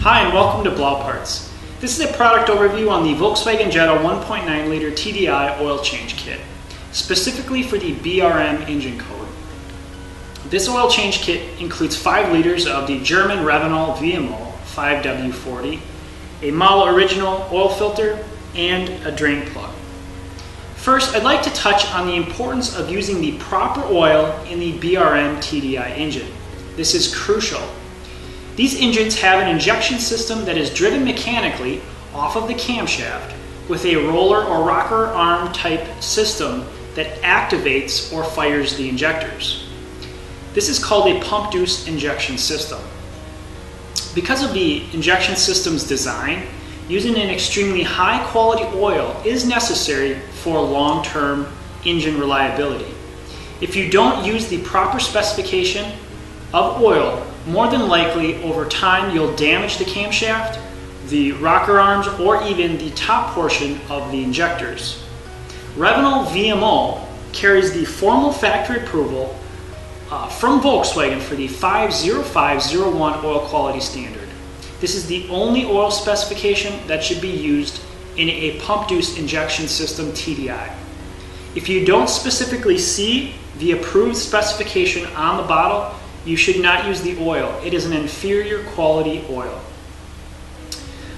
Hi and welcome to BLAU Parts. This is a product overview on the Volkswagen Jetta 1.9 liter TDI oil change kit, specifically for the BRM engine code. This oil change kit includes 5 liters of the German VW a model original oil filter, and a drain plug. First, I'd like to touch on the importance of using the proper oil in the BRM TDI engine. This is crucial. These engines have an injection system that is driven mechanically off of the camshaft with a roller or rocker arm type system that activates or fires the injectors. This is called a pump-induced injection system. Because of the injection system's design, using an extremely high quality oil is necessary for long-term engine reliability. If you don't use the proper specification of oil, more than likely over time you'll damage the camshaft, the rocker arms, or even the top portion of the injectors. Revenol VMO carries the formal factory approval from Volkswagen for the 50501 oil quality standard. This is the only oil specification that should be used in a pump-induced injection system TDI. If you don't specifically see the approved specification on the bottle, you should not use the oil. It is an inferior quality oil.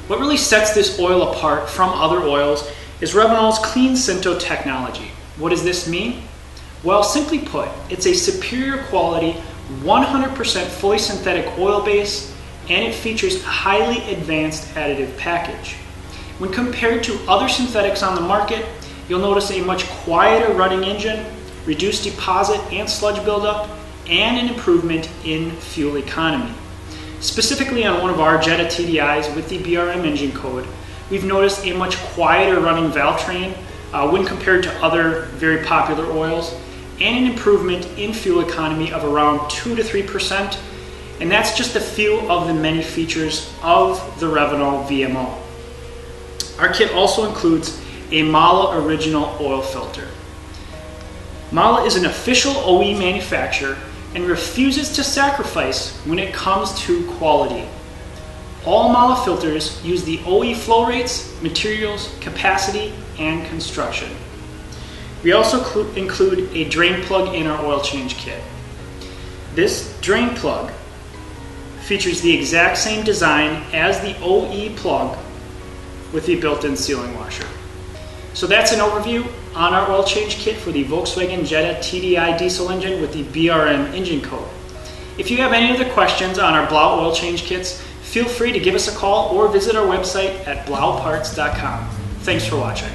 What really sets this oil apart from other oils is Revenol's Clean Sinto technology. What does this mean? Well, simply put, it's a superior quality, 100% fully synthetic oil base, and it features a highly advanced additive package. When compared to other synthetics on the market, you'll notice a much quieter running engine, reduced deposit and sludge buildup, and an improvement in fuel economy. Specifically on one of our Jetta TDIs with the BRM engine code, we've noticed a much quieter running valve train when compared to other very popular oils, and an improvement in fuel economy of around 2 to 3%, and that's just a few of the many features of the Revenol VMO. Our kit also includes a model original oil filter. Mala is an official OE manufacturer and refuses to sacrifice when it comes to quality. All Mala filters use the OE flow rates, materials, capacity, and construction. We also include a drain plug in our oil change kit. This drain plug features the exact same design as the OE plug with the built-in sealing washer. So that's an overview on our oil change kit for the Volkswagen Jetta TDI diesel engine with the BRM engine code. If you have any other questions on our BLAU oil change kits, feel free to give us a call or visit our website at blauparts.com. Thanks for watching.